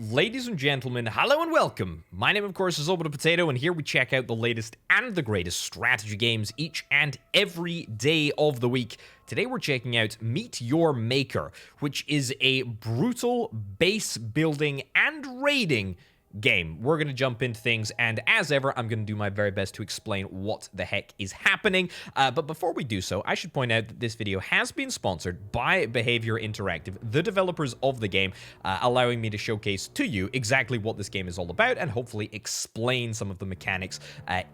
Ladies and gentlemen, hello and welcome. My name, of course, is Orbital Potato, and here we check out the latest and the greatest strategy games each and every day of the week. Today we're checking out Meet Your Maker, which is a brutal base building and raiding game. We're going to jump into things, and as ever, I'm going to do my very best to explain what the heck is happening. But before we do so, I should point out that this video has been sponsored by Behavior Interactive, the developers of the game, allowing me to showcase to you exactly what this game is all about and hopefully explain some of the mechanics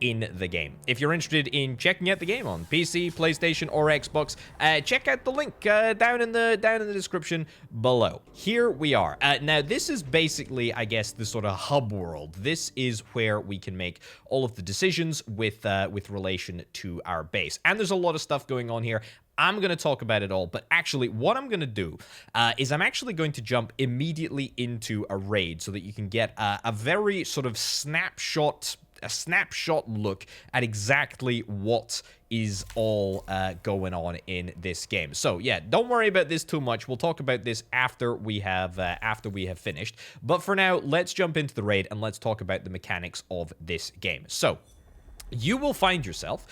in the game. If you're interested in checking out the game on PC, PlayStation, or Xbox, check out the link down in the description below. Here we are. Now, this is basically, I guess, the sort of hub world. This is where we can make all of the decisions with relation to our base. And there's a lot of stuff going on here. I'm going to talk about it all, but actually what I'm going to do is I'm actually going to jump immediately into a raid so that you can get a very sort of snapshot look at exactly what is all going on in this game. So yeah, don't worry about this too much. We'll talk about this after we have finished. But for now, let's jump into the raid and let's talk about the mechanics of this game. So you will find yourself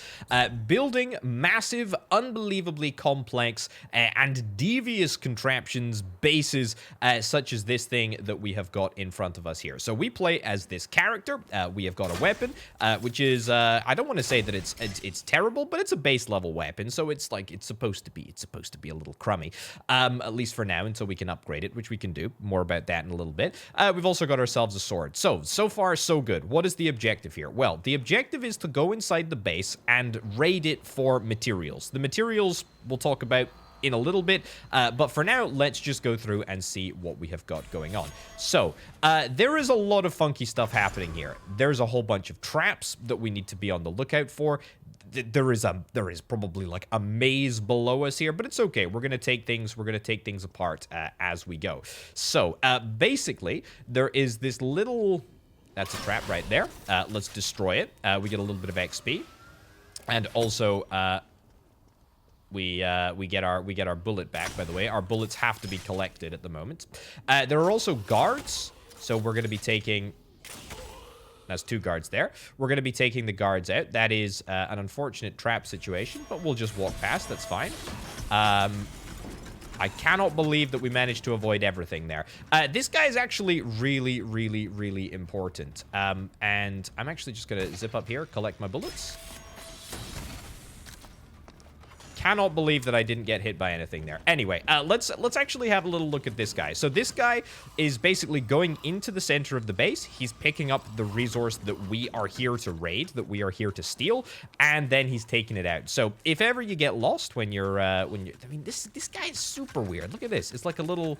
building massive, unbelievably complex and devious contraptions, bases, such as this thing that we have got in front of us here. So we play as this character. We have got a weapon, which is, I don't want to say that it's terrible, but it's a base level weapon. So it's like, it's supposed to be a little crummy, at least for now, until we can upgrade it, which we can do. More about that in a little bit. We've also got ourselves a sword. So far, so good. What is the objective here? Well, the objective is to go inside the base and raid it for materials. The materials we'll talk about in a little bit, but for now, let's just go through and see what we have got going on. So, there is a lot of funky stuff happening here. There's a whole bunch of traps that we need to be on the lookout for. There is probably like a maze below us here, but it's okay. We're gonna take things apart as we go. So, basically, there is this little. That's a trap right there. Let's destroy it. We get a little bit of XP, and also we get our bullet back. By the way, our bullets have to be collected at the moment. There are also guards, so we're going to be taking. That's two guards there. We're going to be taking the guards out. That is an unfortunate trap situation, but we'll just walk past. That's fine. I cannot believe that we managed to avoid everything there. This guy is actually really, really, really important. And I'm actually just going to zip up here, collect my bullets. Cannot believe that I didn't get hit by anything there. Anyway, let's actually have a little look at this guy. So this guy is basically going into the center of the base. He's picking up the resource that we are here to raid, that we are here to steal, and then he's taking it out. So if ever you get lost when you're, I mean, this guy is super weird. Look at this. It's like a little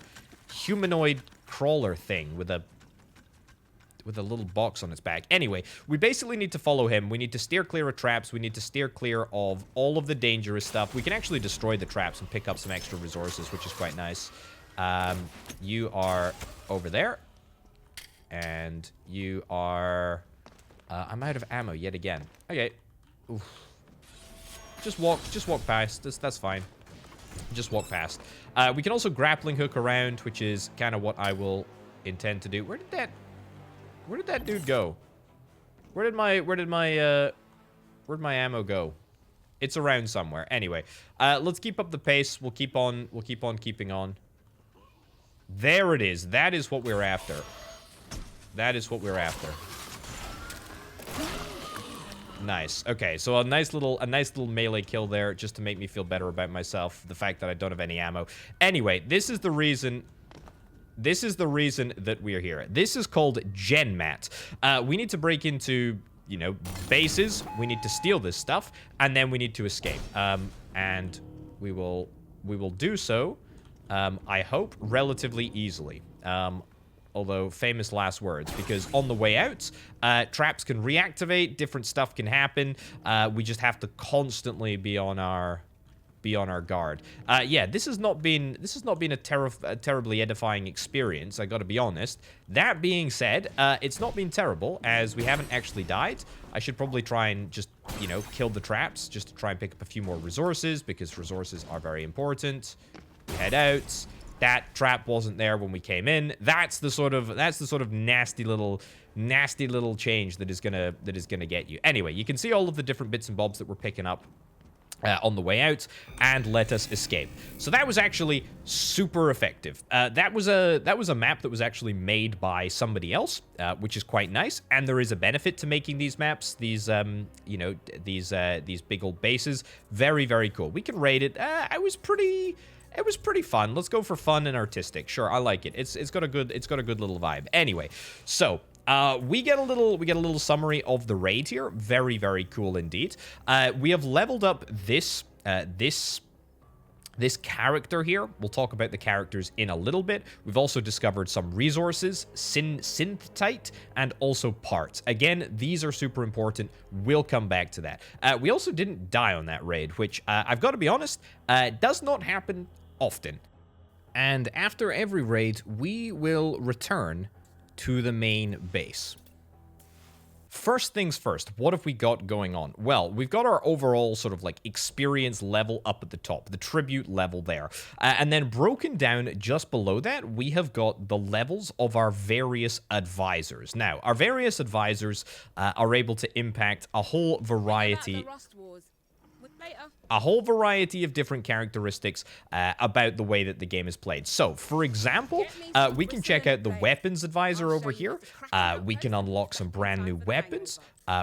humanoid crawler thing with a little box on its back. Anyway, we basically need to follow him. We need to steer clear of traps. We need to steer clear of all of the dangerous stuff. We can actually destroy the traps and pick up some extra resources, which is quite nice. You are over there. And you are. I'm out of ammo yet again. Okay. Oof. Just walk past. That's fine. Just walk past. We can also grappling hook around, which is kind of what I will intend to do. Where did that dude go? Where'd my ammo go? It's around somewhere. Anyway, let's keep up the pace. We'll keep on keeping on. There it is. That is what we're after. That is what we're after. Nice. Okay, so a nice little melee kill there, just to make me feel better about myself. The fact that I don't have any ammo. Anyway, this is the reason that we are here. This is called GenMat. We need to break into, you know, bases. We need to steal this stuff, and then we need to escape. And we will do so, I hope, relatively easily. Although, famous last words, because on the way out, traps can reactivate, different stuff can happen. We just have to constantly be on our guard. Yeah, this has not been a terribly edifying experience, I gotta be honest. That being said, it's not been terrible, as we haven't actually died. I should probably try and just, you know, kill the traps, just to try and pick up a few more resources, because resources are very important. Head out. That trap wasn't there when we came in. That's the sort of nasty little change that is gonna get you. Anyway, you can see all of the different bits and bobs that we're picking up on the way out, and let us escape. So that was actually super effective. That was a map that was actually made by somebody else, which is quite nice. And there is a benefit to making these maps, these you know, these big old bases. Very, very cool. We can rate it. It was pretty fun. Let's go for fun and artistic. Sure, I like it. It's got a good little vibe. Anyway, so we get a little summary of the raid here. Very, very cool indeed. We have leveled up this character here. We'll talk about the characters in a little bit. We've also discovered some resources, synthite, and also parts. Again, these are super important. We'll come back to that. We also didn't die on that raid, which I've got to be honest, does not happen often. And after every raid, we will return to the main base. First things first, what have we got going on? Well, we've got our overall sort of like experience level up at the top, the tribute level there. And then broken down just below that, we have got the levels of our various advisors. Now, our various advisors are able to impact a whole variety of different characteristics about the way that the game is played. So, for example, we can check out the weapons advisor over here. We can unlock some brand new weapons,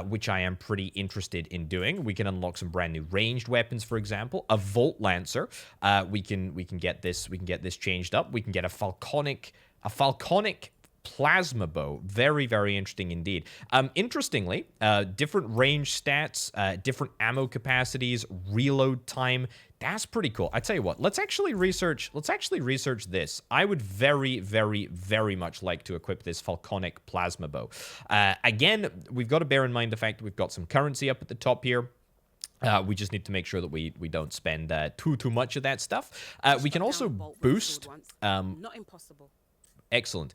which I am pretty interested in doing. We can unlock some brand new ranged weapons, for example, a Volt Lancer. We can get this changed up. We can get a Falconic plasma bow. Very, very interesting indeed. Interestingly, different range stats, different ammo capacities, reload time. That's pretty cool. I tell you what, let's actually research this. I would very, very, very much like to equip this Falconic plasma bow. Again, we've got to bear in mind the fact that we've got some currency up at the top here. We just need to make sure that we don't spend too much of that stuff. We can also boost. Not impossible. Excellent.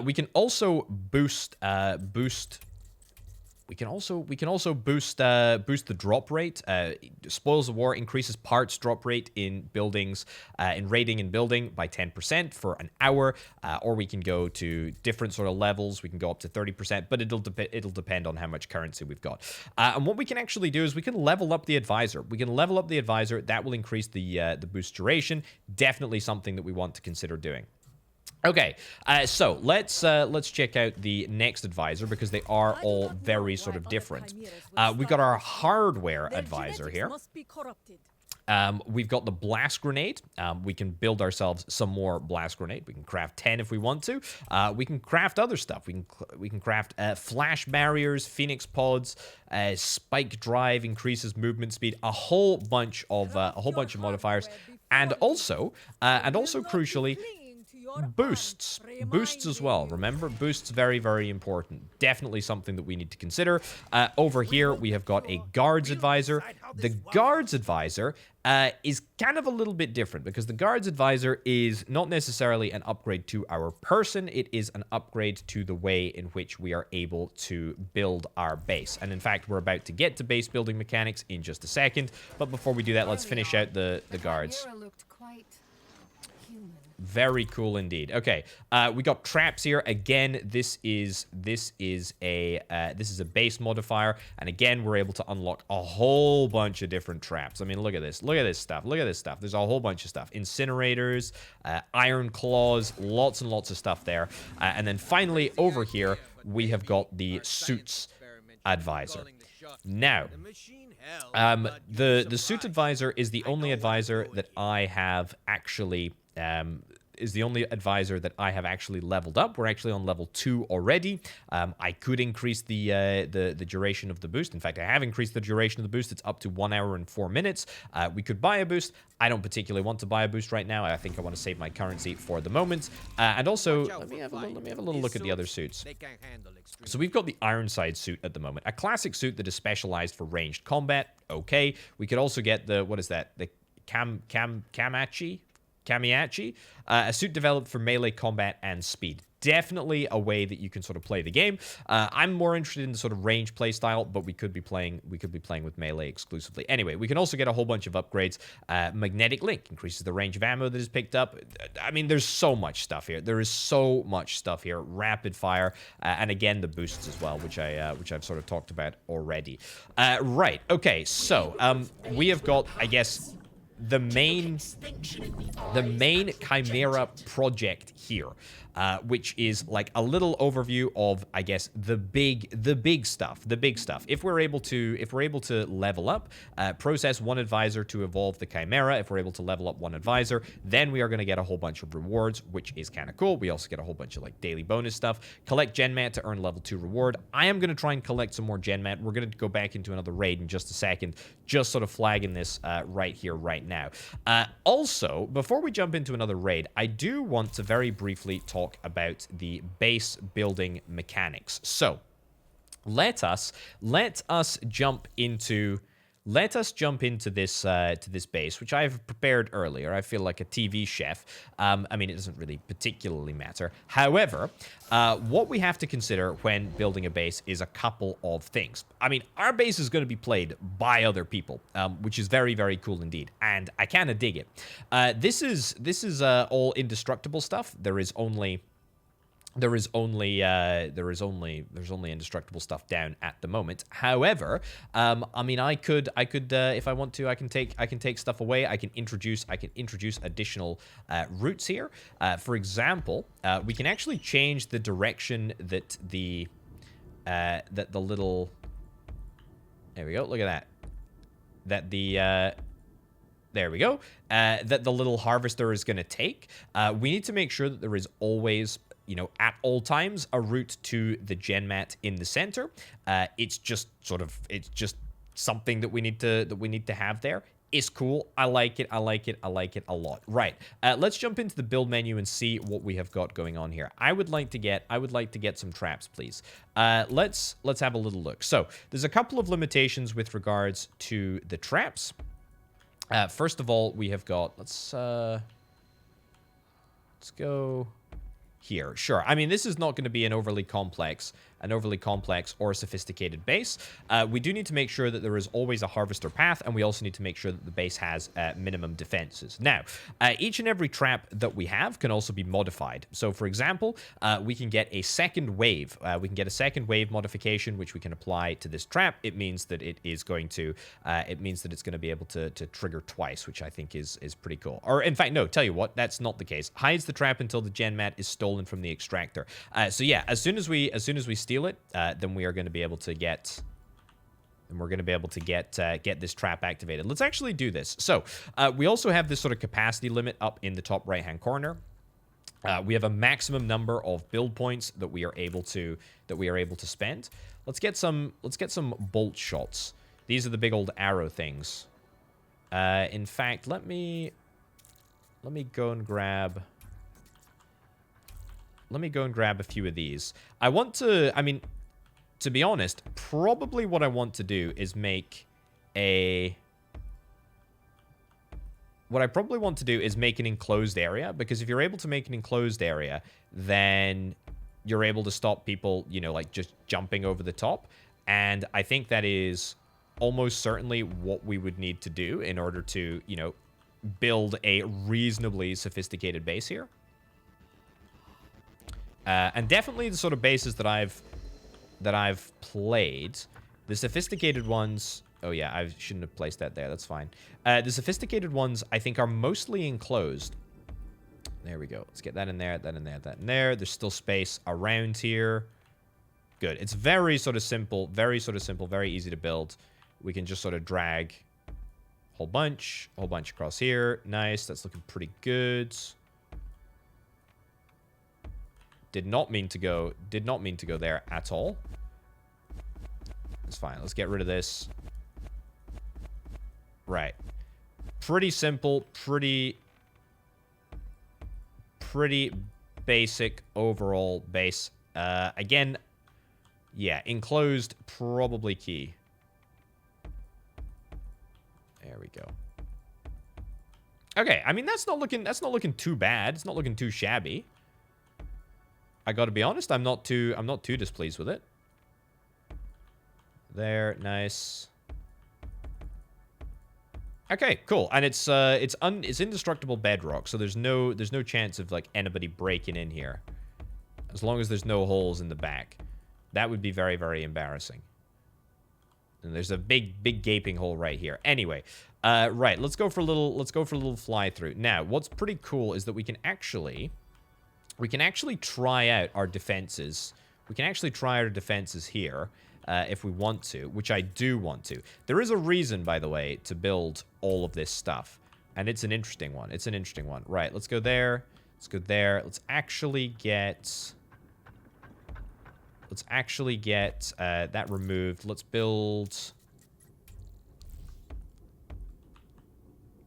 We can also boost We can also boost the drop rate. Spoils of War increases parts drop rate in buildings, in raiding and building by 10% for an hour. Or we can go to different sort of levels. We can go up to 30%, but it'll depend on how much currency we've got. And what we can actually do is we can level up the advisor. We can level up the advisor. That will increase the boost duration. Definitely something that we want to consider doing. Okay, so let's check out the next advisor because they are all very sort of different. We've got our hardware advisor here. We've got the blast grenade. We can build ourselves some more blast grenade. We can craft 10 if we want to. We can craft other stuff. We can craft flash barriers, phoenix pods, spike drive increases movement speed, a whole bunch of modifiers, and also crucially, boosts as well. Remember, boosts very, very important. Definitely something that we need to consider. Over here we have got a guards advisor. The guards advisor is kind of a little bit different because the guards advisor is not necessarily an upgrade to our person. It is an upgrade to the way in which we are able to build our base. And in fact, we're about to get to base building mechanics in just a second, but before we do that, let's finish out the guards. Very cool indeed. Okay, we got traps here. Again, this is a base modifier, and again, we're able to unlock a whole bunch of different traps. I mean, look at this. Look at this stuff. Look at this stuff. There's a whole bunch of stuff. Incinerators, iron claws, lots and lots of stuff there. And then finally, over here, we have got the suits advisor. Now, the suit advisor is the only advisor that I have actually leveled up. We're actually on level 2 already. I could increase the duration of the boost. In fact, I have increased the duration of the boost. It's up to 1 hour and 4 minutes. We could buy a boost. I don't particularly want to buy a boost right now. I think I want to save my currency for the moment. And also, let me have a little look at the other suits. So we've got the Ironside suit at the moment. A classic suit that is specialized for ranged combat. Okay. We could also get the, what is that? The Kamiachi? A suit developed for melee combat and speed. definitely a way that you can sort of play the game. I'm more interested in the sort of range play style, but we could be playing with melee exclusively. Anyway, we can also get a whole bunch of upgrades. Magnetic link increases the range of ammo that is picked up. I mean, there's so much stuff here. There is so much stuff here. Rapid fire, and again the boosts as well, which I've sort of talked about already. Right. Okay. So we have got, I guess, the main Chimera project here, which is like a little overview of, I guess, the big stuff. If we're able to level up, process one advisor to evolve the Chimera. If we're able to level up one advisor, then we are going to get a whole bunch of rewards, which is kind of cool. We also get a whole bunch of like daily bonus stuff. Collect Genmat to earn level 2 reward. I am going to try and collect some more Genmat. We're going to go back into another raid in just a second, just sort of flagging this right here, right now. Also, before we jump into another raid, I do want to very briefly talk about the base building mechanics. So, let us jump into this base, which I've prepared earlier. I feel like a TV chef. I mean, it doesn't really particularly matter. However, what we have to consider when building a base is a couple of things. I mean, our base is going to be played by other people, which is very, very cool indeed, and I kind of dig it. This is all indestructible stuff. There's only indestructible stuff down at the moment. However, I mean, I could if I want to, I can take stuff away. I can introduce additional routes here. For example, we can actually change the direction that the little, there we go. Look at that. There we go. That the little harvester is going to take. We need to make sure that there is always, you know, at all times, a route to the Genmat in the center. It's just something that we need to have there. It's cool. I like it a lot. Right. Let's jump into the build menu and see what we have got going on here. I would like to get some traps, please. Let's have a little look. So there's a couple of limitations with regards to the traps. First of all, we have got, let's go here. Sure. I mean, this is not going to be an overly complex or sophisticated base. We do need to make sure that there is always a harvester path, and we also need to make sure that the base has minimum defenses. Now, each and every trap that we have can also be modified. So, for example, we can get a second wave. We can get a second wave modification, which we can apply to this trap. It means that it's going to be able to trigger twice, which I think is pretty cool. Or, in fact, no, tell you what, that's not the case. Hides the trap until the Genmat is stolen from the extractor. So yeah, as soon as we steal it, then we are going to be able to get get this trap activated. Let's actually do this. So we also have this sort of capacity limit up in the top right hand corner. We have a maximum number of build points that we are able to spend. Let's get some bolt shots. These are the big old arrow things. In fact, let me go and grab a few of these. I mean, to be honest, probably what I want to do is make an enclosed area, because if you're able to make an enclosed area, then you're able to stop people, you know, like just jumping over the top. And I think that is almost certainly what we would need to do in order to, you know, build a reasonably sophisticated base here. And definitely the sort of bases that I've played, the sophisticated ones. Oh yeah, I shouldn't have placed that there. That's fine. The sophisticated ones, I think, are mostly enclosed. There we go. Let's get that in there, that in there, that in there. There's still space around here. Good. It's very sort of simple, very easy to build. We can just sort of drag a whole bunch across here. Nice. That's looking pretty good. Did not mean to go there at all. It's fine. Let's get rid of this. Right. Pretty simple, pretty basic overall base. Again, yeah, enclosed, probably key. There we go. Okay, I mean, that's not looking too bad. It's not looking too shabby. I gotta be honest, I'm not too displeased with it. There, nice. Okay, cool. And it's indestructible bedrock, so there's no chance of like anybody breaking in here. As long as there's no holes in the back. That would be very, very embarrassing. And there's a big gaping hole right here. Anyway, right, let's go for a little fly through. Now, what's pretty cool is that we can actually try out our defenses. We can actually try our defenses here if we want to, which I do want to. There is a reason, by the way, to build all of this stuff, and it's an interesting one. It's an interesting one. Right, let's go there. Let's go there. Let's actually get that removed. Let's build.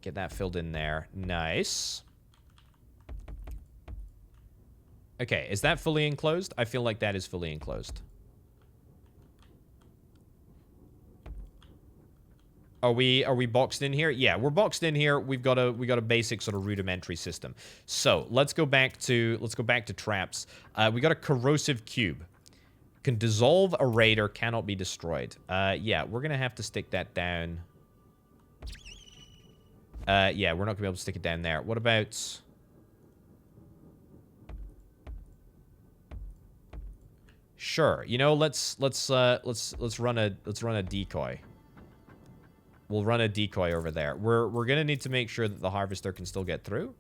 Get that filled in there. Nice. Okay, is that fully enclosed? I feel like that is fully enclosed. Are we boxed in here? Yeah, we're boxed in here. We got a basic sort of rudimentary system. So let's go back to traps. We got a corrosive cube. Can dissolve a raider, cannot be destroyed. Yeah, we're gonna have to stick that down. Yeah, we're not gonna be able to stick it down there. What about? Sure. You know, let's run a decoy. We'll run a decoy over there. We're gonna need to make sure that the harvester can still get through.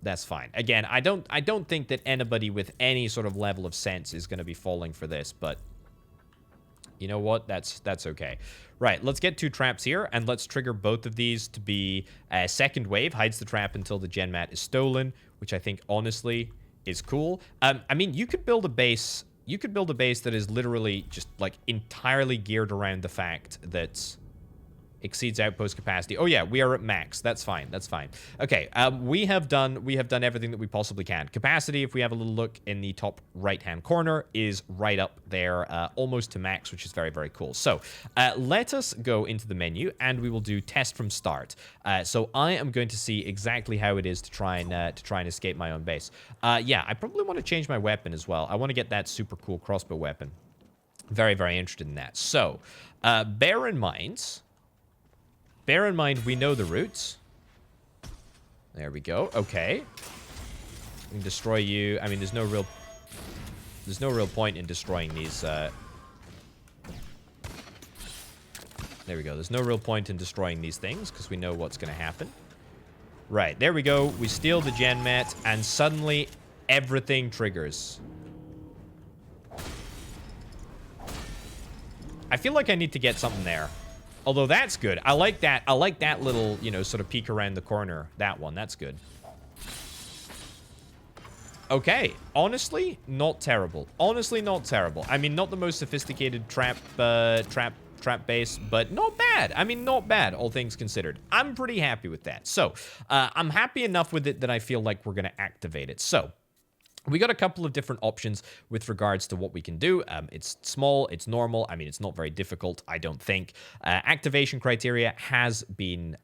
That's fine. Again, I don't think that anybody with any sort of level of sense is gonna be falling for this, but you know what? That's okay. Right, let's get 2 traps here, and let's trigger both of these to be second wave, hides the trap until the gen mat is stolen, which I think honestly is cool. I mean, you could build a base. You could build a base that is literally just like entirely geared around the fact that exceeds outpost capacity. Oh yeah, we are at max. That's fine. That's fine. Okay, we have done everything that we possibly can. Capacity, if we have a little look in the top right-hand corner, is right up there, almost to max, which is very, very cool. So let us go into the menu, and we will do test from start. So I am going to see exactly how it is to try and escape my own base. Yeah, I probably want to change my weapon as well. I want to get that super cool crossbow weapon. Very, very interested in that. So bear in mind, we know the routes. There we go. Okay. We can destroy you. I mean, there's no real point in destroying these. There we go. There's no real point in destroying these things because we know what's going to happen. Right. There we go. We steal the gen mat, and suddenly everything triggers. I feel like I need to get something there. Although that's good. I like that. I like that little, you know, sort of peek around the corner. That one. That's good. Okay. Honestly, not terrible. Honestly, not terrible. I mean, not the most sophisticated trap base, but not bad. I mean, not bad, all things considered. I'm pretty happy with that. So, I'm happy enough with it that I feel like we're going to activate it. So, we got a couple of different options with regards to what we can do. It's small, it's normal. I mean, it's not very difficult, I don't think. Activation criteria has been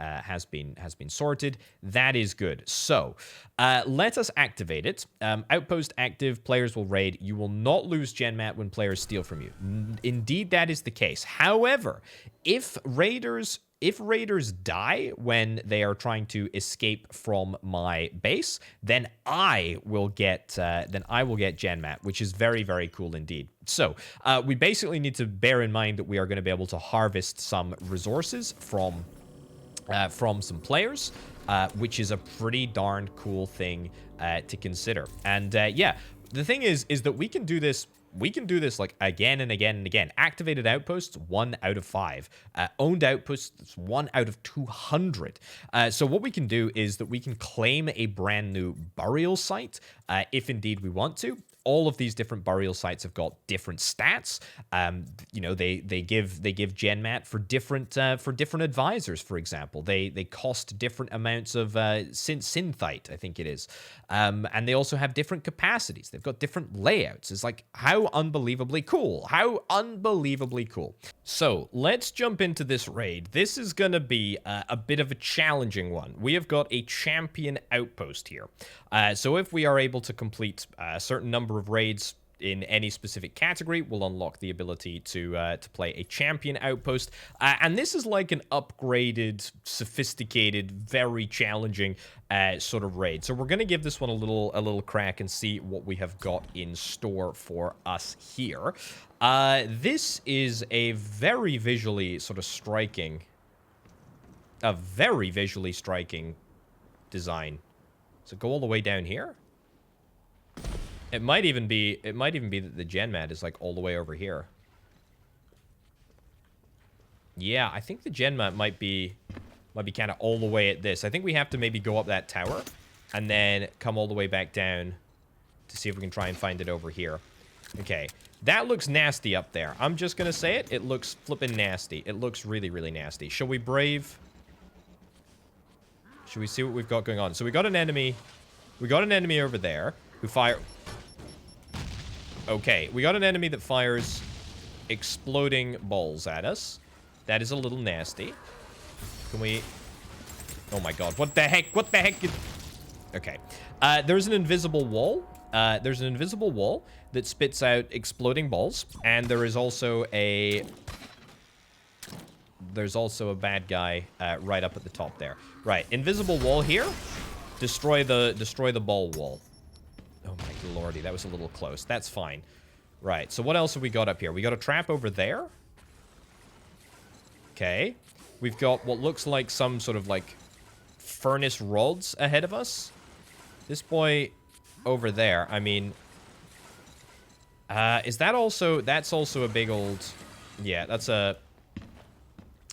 sorted. That is good. So let us activate it. Outpost active, players will raid. You will not lose gen mat when players steal from you. Indeed, that is the case. However, if raiders die when they are trying to escape from my base, then I will get gen mat, which is very, very cool indeed. So we basically need to bear in mind that we are going to be able to harvest some resources from some players, which is a pretty darn cool thing to consider. And yeah, the thing is that we can do this. We can do this like again and again and again. Activated outposts, 1 out of 5. Owned outposts, 1 out of 200. So what we can do is that we can claim a brand new burial site if indeed we want to. all of these different burial sites have got different stats. You know, they give gen mat for different advisors, for example. They cost different amounts of synthite, I think it is. And they also have different capacities. They've got different layouts. It's like, how unbelievably cool. How unbelievably cool. So let's jump into this raid. This is going to be a bit of a challenging one. We have got a champion outpost here. So if we are able to complete a certain number of raids in any specific category, we'll unlock the ability to play a champion outpost. And this is like an upgraded, sophisticated, very challenging sort of raid. So we're going to give this one a little crack and see what we have got in store for us here. This is a very visually sort of striking, design. So go all the way down here. It might even be that the gen mat is like all the way over here. Yeah, I think the gen mat might be kind of all the way at this. I think we have to maybe go up that tower and then come all the way back down to see if we can try and find it over here. Okay, that looks nasty up there. I'm just gonna say it. It looks flippin' nasty. It looks really, really nasty. Shall we brave? Should we see what we've got going on? So we got an enemy. We got an enemy over there who fire. Okay, we got an enemy that fires exploding balls at us. That is a little nasty. Can we... Oh my god, what the heck? What the heck? Okay. There's an invisible wall. There's an invisible wall that spits out exploding balls. And there is also a... There's also a bad guy right up at the top there. Right, invisible wall here. Destroy the ball wall. Oh my lordy, that was a little close. That's fine. Right, so what else have we got up here? We got a trap over there. Okay. We've got what looks like some sort of like furnace rods ahead of us. This boy over there, I mean... is that also... That's also a big old... Yeah, that's a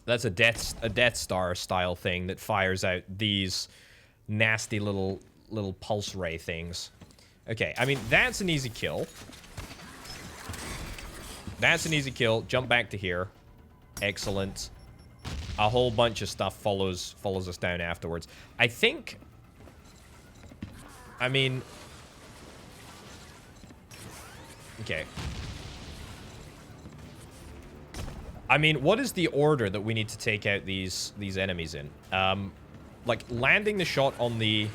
Death Star style thing that fires out these nasty little pulse ray things. Okay, I mean, that's an easy kill. That's an easy kill. Jump back to here. Excellent. A whole bunch of stuff follows us down afterwards. I think... I mean... Okay. I mean, what is the order that we need to take out these enemies in? Like, landing the shot on the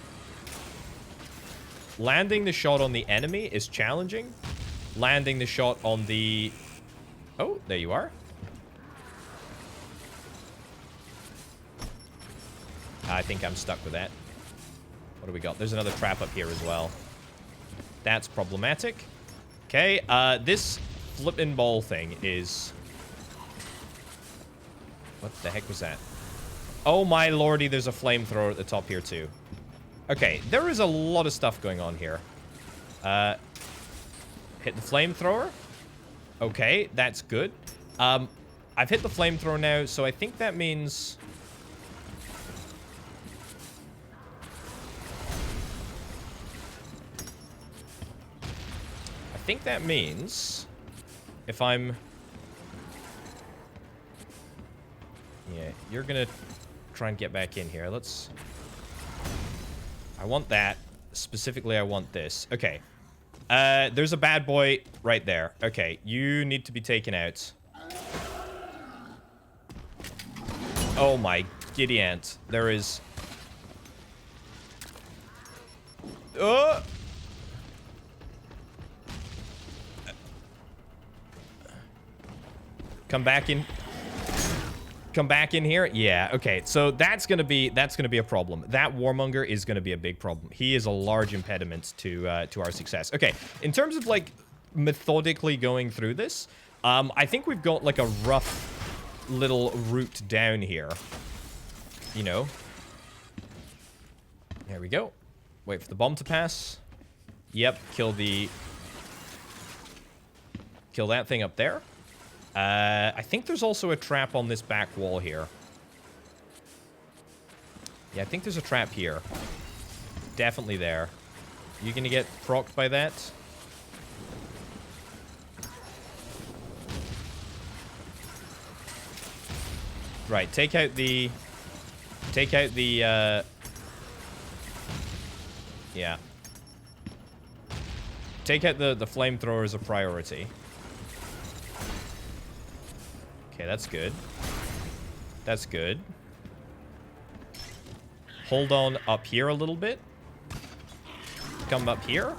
enemy is challenging. Landing the shot on the... Oh, there you are. I think I'm stuck with that. What do we got? There's another trap up here as well. That's problematic. Okay, this flippin' ball thing is... What the heck was that? Oh my lordy, there's a flamethrower at the top here too. Okay, there is a lot of stuff going on here. Hit the flamethrower. Okay, that's good. I've hit the flamethrower now, so I think that means... I think that means... If I'm... Yeah, you're gonna try and get back in here. Let's... I want that. Specifically, I want this. Okay. There's a bad boy right there. Okay, you need to be taken out. Oh my giddy ant. There is... Come back in. Come back in here. Yeah, okay. So that's gonna be a problem. That warmonger is gonna be a big problem. He is a large impediment to our success. Okay, in terms of like methodically going through this, I think we've got like a rough little route down here. You know. There we go. Wait for the bomb to pass. Yep, kill that thing up there. I think there's also a trap on this back wall here. Yeah, I think there's a trap here. Definitely there. You gonna get procced by that? Right, take out the... yeah. Take out the flamethrower as a priority. Okay, that's good. That's good. Hold on up here a little bit. Come up here.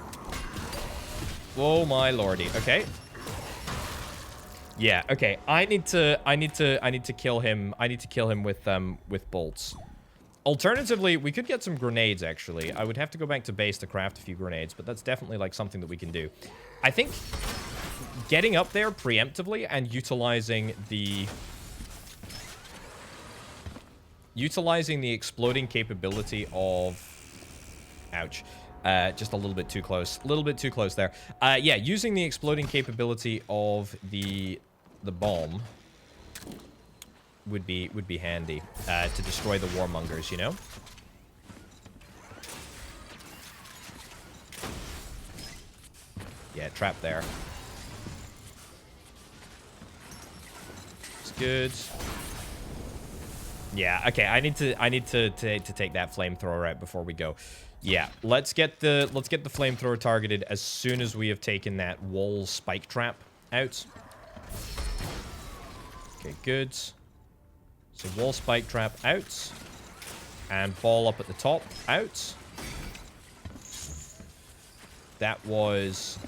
Oh my lordy. Okay. Yeah, okay. I need to kill him. I need to kill him with bolts. Alternatively, we could get some grenades, actually. I would have to go back to base to craft a few grenades, but that's definitely, like, something that we can do. I think getting up there preemptively and utilizing the exploding capability of... Ouch. Just a little bit too close. A little bit too close there. Yeah, using the exploding capability of the bomb would be handy to destroy the warmongers, you know? Yeah, trap there. It's good. Yeah, okay, I need to take that flamethrower out before we go. Yeah, let's get the flamethrower targeted as soon as we have taken that wall spike trap out. Okay, good. So wall spike trap out. And ball up at the top out. That was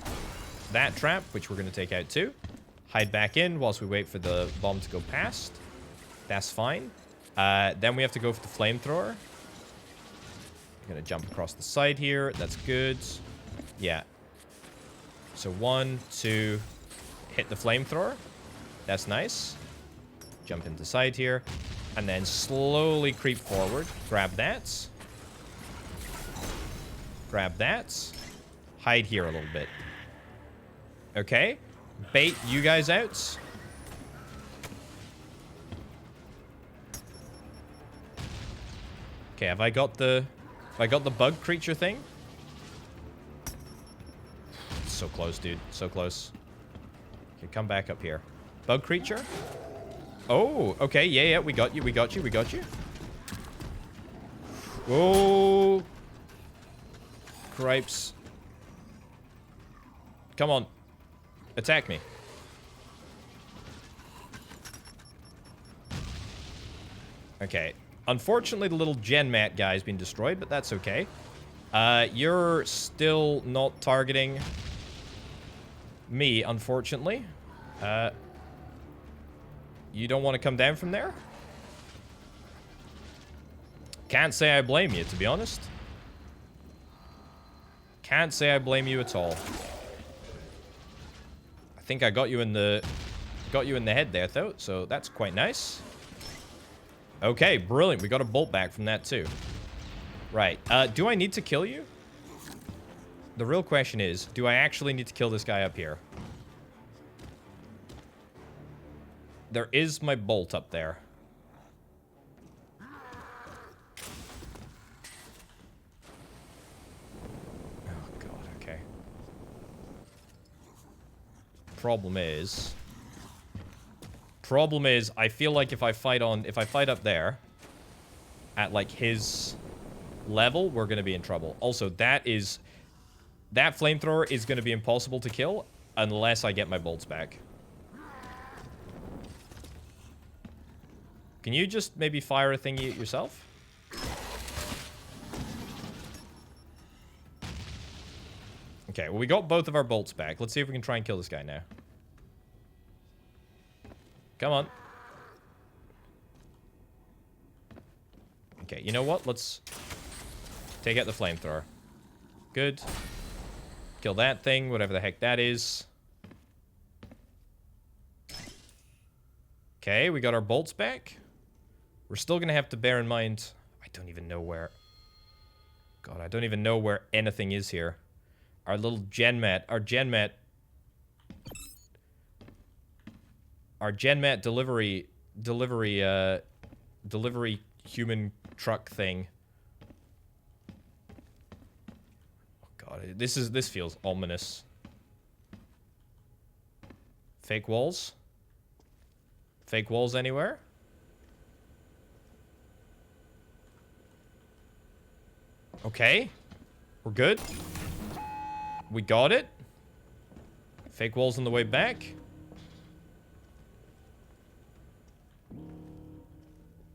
that trap, which we're going to take out too. Hide back in whilst we wait for the bomb to go past. That's fine. Then we have to go for the flamethrower. I'm going to jump across the side here. That's good. Yeah. So 1, 2, hit the flamethrower. That's nice. Jump into side here. And then slowly creep forward. Grab that. Grab that. Hide here a little bit. Okay. Bait you guys out. Okay, have I got the bug creature thing? So close, dude. So close. Okay, come back up here. Bug creature? Oh, okay. Yeah, yeah. We got you. We got you. We got you. Oh. Cripes. Come on. Attack me. Okay. Unfortunately, the little gen mat guy's been destroyed, but that's okay. You're still not targeting me, unfortunately. You don't want to come down from there? Can't say I blame you, to be honest. Can't say I blame you at all. I think I got you in the head there, though, so that's quite nice. Okay, brilliant. We got a bolt back from that, too. Right. Do I need to kill you? The real question is, do I actually need to kill this guy up here? There is my bolt up there. Oh, God, okay. Problem is, I feel like if I fight up there, at, like, his level, we're gonna be in trouble. Also, that flamethrower is gonna be impossible to kill unless I get my bolts back. Can you just maybe fire a thingy at yourself? Okay, well, we got both of our bolts back. Let's see if we can try and kill this guy now. Come on. Okay, you know what? Let's take out the flamethrower. Good. Kill that thing, whatever the heck that is. Okay, we got our bolts back. We're still gonna have to bear in mind... I don't even know where... God, I don't even know where anything is here. Our little genmat... Our genmat delivery human truck thing. Oh God, this feels ominous. Fake walls? Fake walls anywhere? Okay. We're good. We got it. Fake walls on the way back.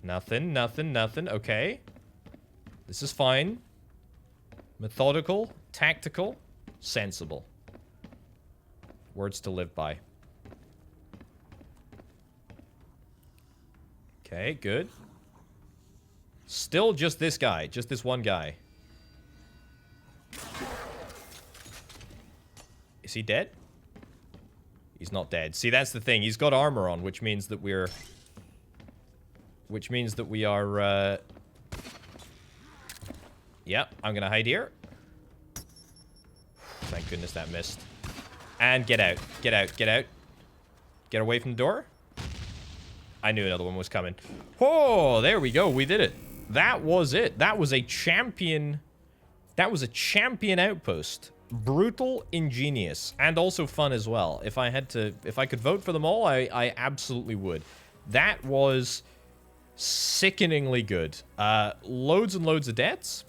Nothing, nothing, nothing. Okay. This is fine. Methodical, tactical, sensible. Words to live by. Okay, good. Still just this guy. Just this one guy. Is he dead? He's not dead. See, that's the thing. He's got armor on, which means that we're... Which means that we are, Yep, I'm gonna hide here. Thank goodness that missed. And get out. Get out. Get out. Get away from the door. I knew another one was coming. Oh, there we go. We did it. That was it. That was a champion... That was a champion outpost. Brutal, ingenious, and also fun as well. If I could vote for them all, I absolutely would. That was sickeningly good. Loads and loads of deaths.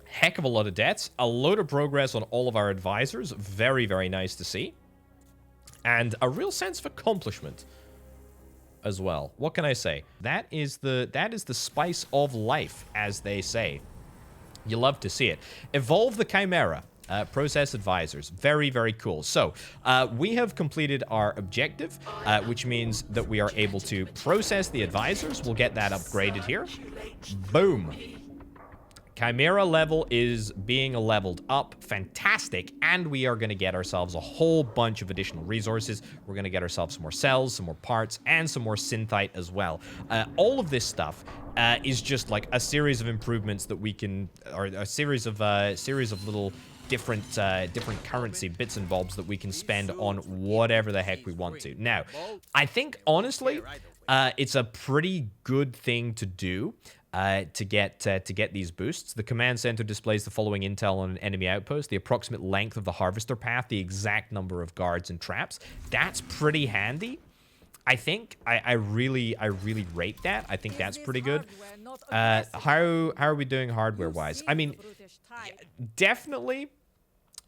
Heck of a lot of deaths. A load of progress on all of our advisors. Very, very nice to see. And a real sense of accomplishment as well. What can I say? That is the spice of life, as they say. You love to see it. Evolve the Chimera. Process advisors. Very, very cool. So, we have completed our objective, which means that we are able to process the advisors. We'll get that upgraded here. Boom. Chimera level is being leveled up. Fantastic. And we are going to get ourselves a whole bunch of additional resources. We're going to get ourselves some more cells, some more parts, and some more synthite as well. All of this stuff is just like a series of improvements that we can, or a series of little different currency bits and bobs that we can spend on whatever the heck we want to. Now, I think honestly, it's a pretty good thing to do. To get these boosts. The command center displays the following intel on an enemy outpost: the approximate length of the harvester path, the exact number of guards and traps. That's pretty handy. I think I really rate that. I think that's pretty good. How are we doing hardware wise? I mean, definitely.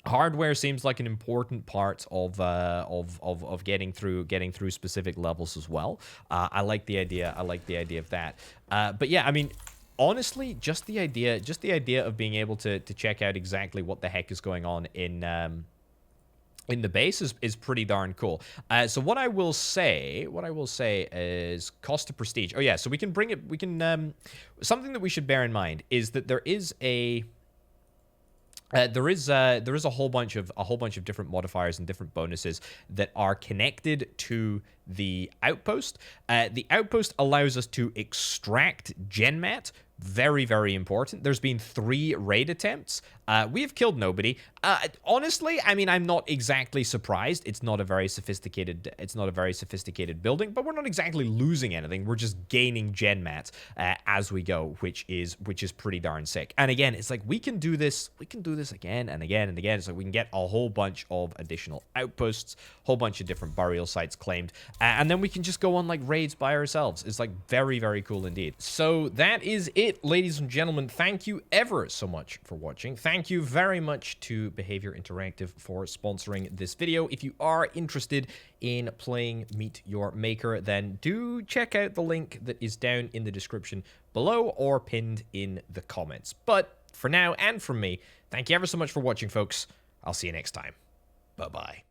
Hardware seems like an important part of getting through specific levels as well. I like the idea. I like the idea of that. But yeah, I mean, honestly, just the idea of being able to check out exactly what the heck is going on in the base is pretty darn cool. So what I will say is cost to prestige. Oh yeah, so we can bring it. We can something that we should bear in mind is that there is a. There is a whole bunch of different modifiers and different bonuses that are connected to the outpost. The outpost allows us to extract GenMat. Very, very important. There's been 3 raid attempts. We have killed nobody. Honestly, I mean, I'm not exactly surprised. It's not a very sophisticated building, but we're not exactly losing anything. We're just gaining GenMat as we go, which is pretty darn sick. And again, it's like we can do this again and again and again. So we can get a whole bunch of additional outposts, whole bunch of different burial sites claimed, and then we can just go on like raids by ourselves. It's like very, very cool indeed. So that is it, ladies and gentlemen. Thank you ever so much for watching. Thank you very much to Behavior Interactive for sponsoring this video. If you are interested in playing Meet Your Maker, then do check out the link that is down in the description below or pinned in the comments. But for now, and from me, thank you ever so much for watching, folks. I'll see you next time. Bye-bye.